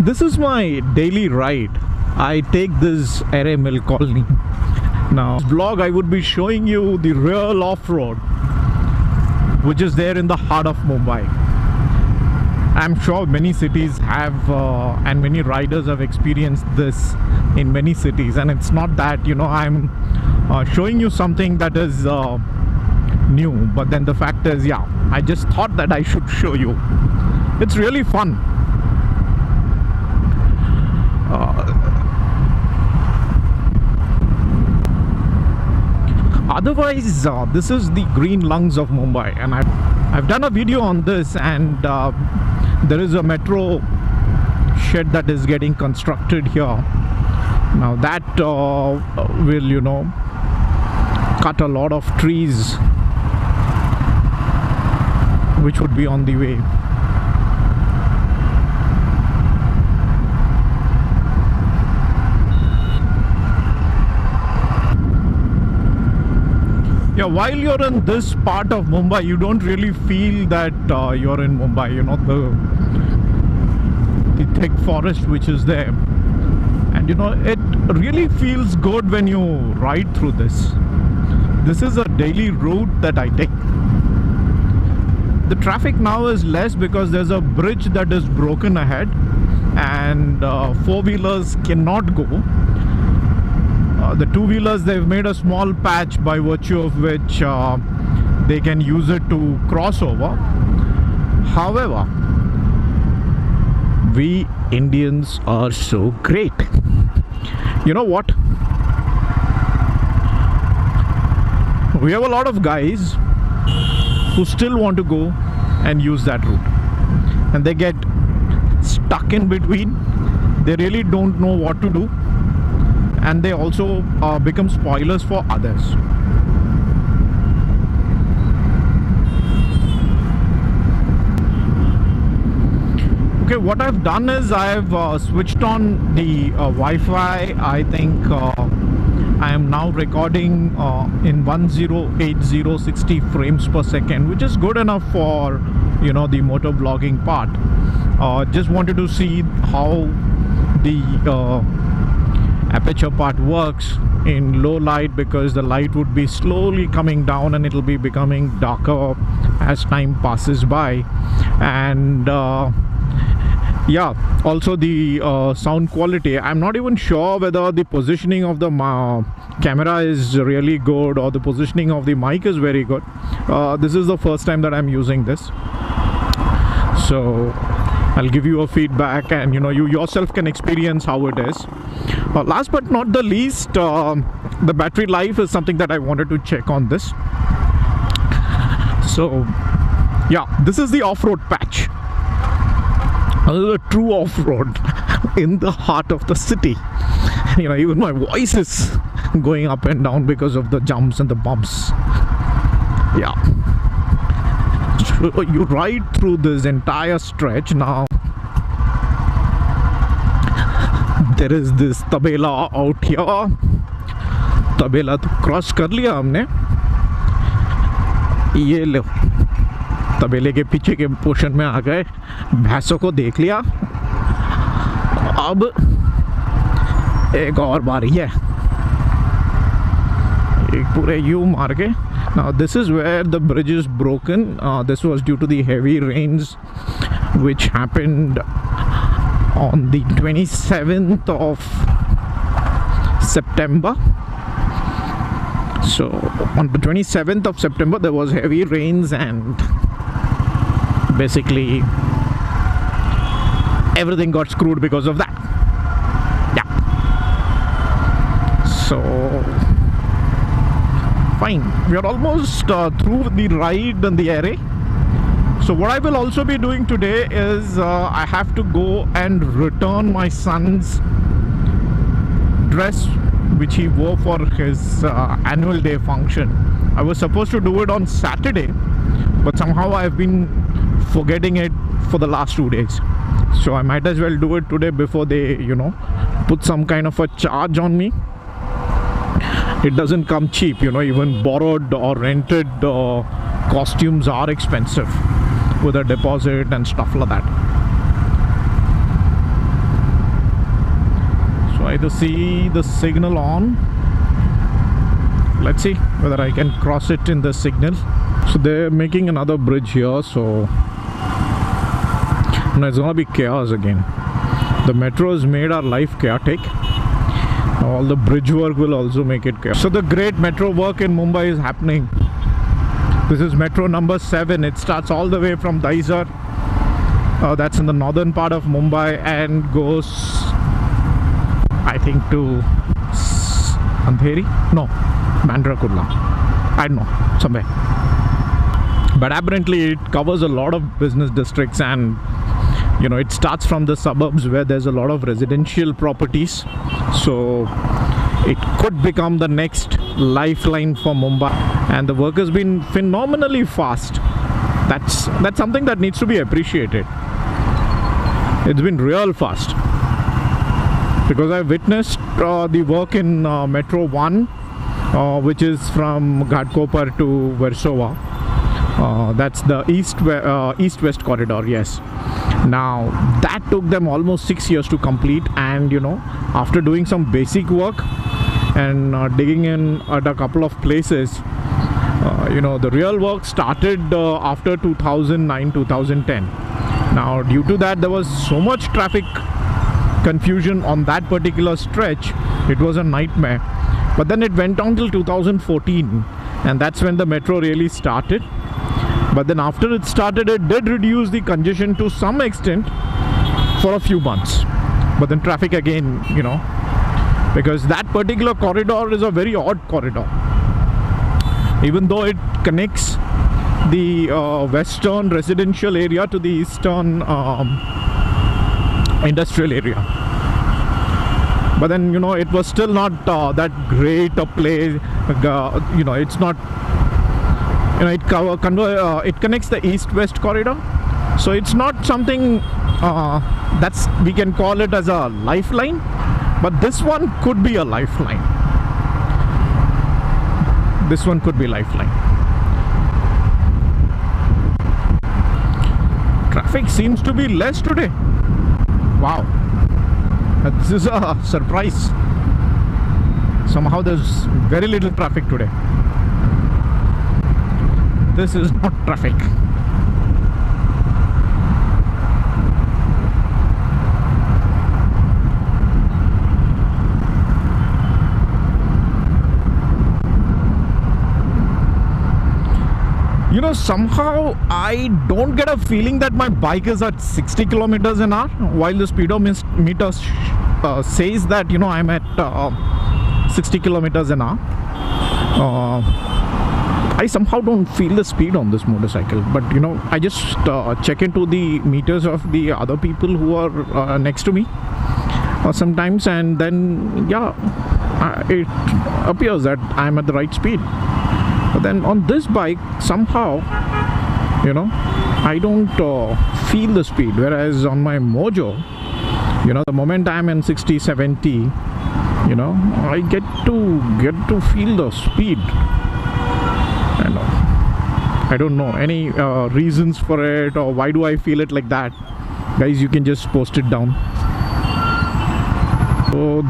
This is my daily ride. I take this area mill colony. Now, this vlog I would be showing you the real off-road, which is there in the heart of Mumbai. I'm sure many cities have and many riders have experienced this in many cities, and it's not that, you know, I'm showing you something that is new, but then the fact is, yeah, I just thought that I should show you. It's really fun. Otherwise, this is the green lungs of Mumbai, and I've done a video on this, and there is a metro shed that is getting constructed here. Now that will, you know, cut a lot of trees which would be on the way. Yeah, while you're in this part of Mumbai, you don't really feel that you're in Mumbai, you know, the thick forest which is there. And you know, it really feels good when you ride through this. This is a daily route that I take. The traffic now is less because there's a bridge that is broken ahead, and four-wheelers cannot go. The two-wheelers, they've made a small patch by virtue of which they can use it to cross over. However, we Indians are so great. You know what? We have a lot of guys who still want to go and use that route, and they get stuck in between. They really don't know what to do, and they also become spoilers for others. Okay, what I've done is I've switched on the Wi-Fi. I think I am now recording in 1080 60 frames per second, which is good enough for, you know, the motor vlogging part. Just wanted to see how the aperture part works in low light, because the light would be slowly coming down and it'll be becoming darker as time passes by. And yeah, also the sound quality, I'm not even sure whether the positioning of the camera is really good or the positioning of the mic is very good. This is the first time that I'm using this, so I'll give you a feedback, and you know, you yourself can experience how it is. Last but not the least, the battery life is something that I wanted to check on this. So yeah, this is the off-road patch. This is a true off-road in the heart of the city. You know, even my voice is going up and down because of the jumps and the bumps. Yeah. So you ride through this entire stretch. Now there is this tabela out here. Tabela to cross कर लिया हमने. ये लो, तबेले के पीछे के portion में आ गए, भैंसों को देख लिया. अब एक और बारी है, एक पूरे यू मार के. Now this is where the bridge is broken. This was due to the heavy rains which happened on the 27th of September. So on the 27th of September there was heavy rains, and basically everything got screwed because of that. Yeah. So fine, we are almost through the ride in the area. So what I will also be doing today is I have to go and return my son's dress which he wore for his annual day function. I was supposed to do it on Saturday, but somehow I've been forgetting it for the last 2 days. So I might as well do it today before they, you know, put some kind of a charge on me. It doesn't come cheap, you know, even borrowed or rented costumes are expensive with a deposit and stuff like that. to see the signal on. Let's see whether I can cross it in the signal. So they're making another bridge here, so no, it's gonna be chaos again. The metro has made our life chaotic. All the bridge work will also make it chaos. So the great metro work in Mumbai is happening. This is metro number 7. It starts all the way from Dahisar, that's in the northern part of Mumbai, and goes, I think, to Andheri? No, Bandra Kurla. I don't know, somewhere. But apparently it covers a lot of business districts, and you know, it starts from the suburbs where there's a lot of residential properties. So it could become the next lifeline for Mumbai, and the work has been phenomenally fast. That's something that needs to be appreciated. It's been real fast, because I witnessed the work in Metro 1, which is from Ghatkopar to Versova. That's the east-west corridor, yes. Now that took them almost 6 years to complete, and you know, after doing some basic work and digging in at a couple of places, you know, the real work started after 2009-2010. Now due to that, there was so much traffic confusion on that particular stretch. It was a nightmare. But then it went on till 2014, and that's when the metro really started. But then after it started, it did reduce the congestion to some extent for a few months. But then traffic again, you know, because that particular corridor is a very odd corridor. Even though it connects the western residential area to the eastern industrial area. But then, you know, it was still not that great a place. You know, it's not, you know, it connects the east-west corridor, so it's not something that's, we can call it as a lifeline, but this one could be a lifeline. This one could be lifeline. Traffic seems to be less today. Wow, this is a surprise. Somehow there's very little traffic today. This is not traffic. You know, somehow I don't get a feeling that my bike is at 60 kilometers an hour, while the speedometer says that, you know, I'm at 60 kilometers an hour. I somehow don't feel the speed on this motorcycle, but you know, I just check into the meters of the other people who are next to me sometimes, and then yeah, it appears that I'm at the right speed. But then on this bike, somehow, you know, I don't feel the speed, whereas on my Mojo, you know, the moment I'm in 60, 70, you know, I get to feel the speed. And I don't know any reasons for it, or why do I feel it like that. Guys, you can just post it down. So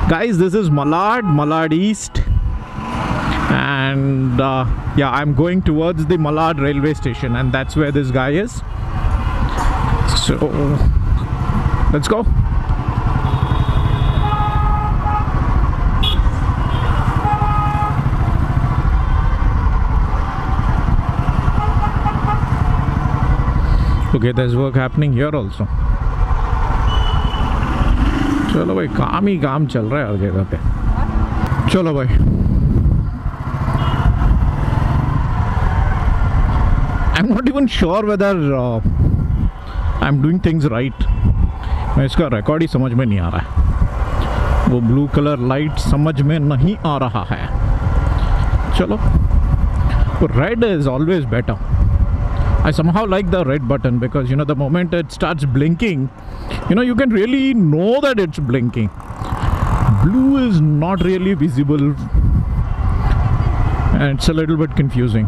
guys, this is Malad East, and yeah, I'm going towards the Malad railway station, and that's where this guy is. So let's go. Okay, there's work happening here also. चलो भाई, काम ही काम चल रहा है हर जगह पे. चलो भाई. I'm not even sure whether I'm doing things right. मैं इसका रिकॉर्ड ही समझ में नहीं आ रहा है. वो ब्लू कलर लाइट समझ में नहीं आ रहा है. चलो. Red is always better. I somehow like the red button, because you know, the moment it starts blinking, you know, you can really know that it's blinking. Blue is not really visible, and it's a little bit confusing.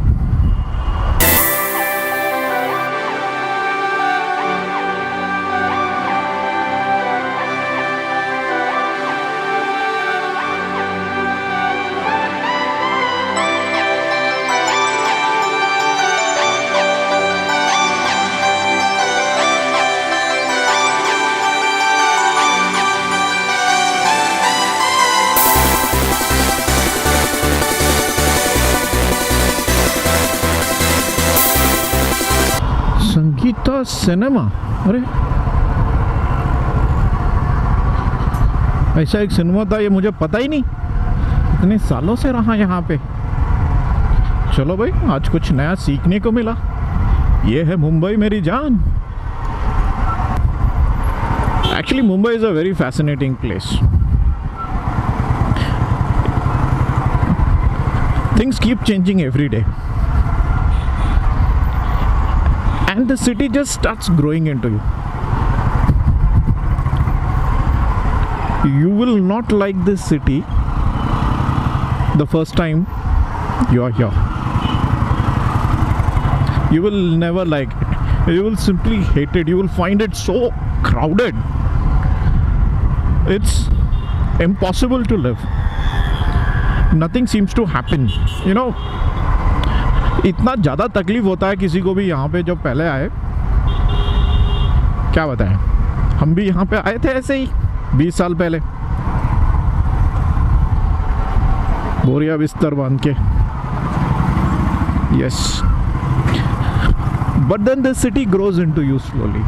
Cinema, अरे ऐसा एक cinema था, ये मुझे पता ही नहीं, इतने सालों से रहा यहाँ पे। चलो भाई, आज कुछ नया सीखने को मिला। ये है मुंबई मेरी जान। Actually Mumbai is a very fascinating place. Things keep changing every day, and the city just starts growing into you. You will not like this city the first time you are here. You will never like it. You will simply hate it. You will find it so crowded. It's impossible to live. Nothing seems to happen, you know. इतना ज़्यादा तकलीफ होता है किसी को भी यहाँ पे जब पहले आए। क्या बताएं, हम भी यहाँ पे आए थे ऐसे ही 20 साल पहले, बोरिया बिस्तर बांध के। Yes, but then the city grows into you slowly,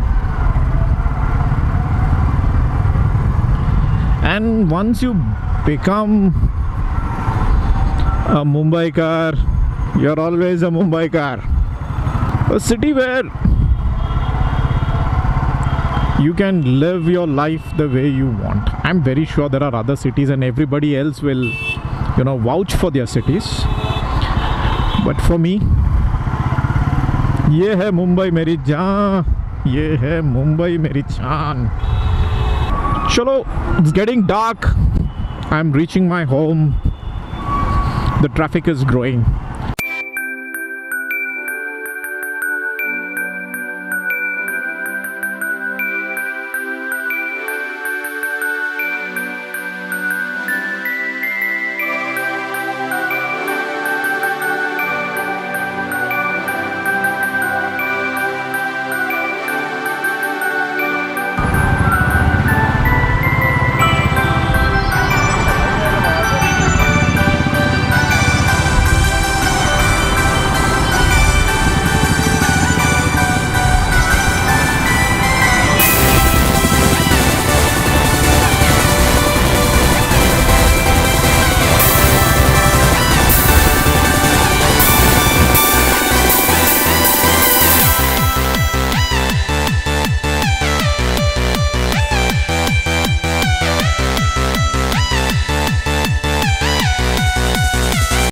and once you become a Mumbaikar, you're always a Mumbaikar. A city where you can live your life the way you want. I'm very sure there are other cities and everybody else will, you know, vouch for their cities. But for me, ये है मुंबई मेरी जान, ये है मुंबई मेरी जान। चलो, it's getting dark. I'm reaching my home. The traffic is growing.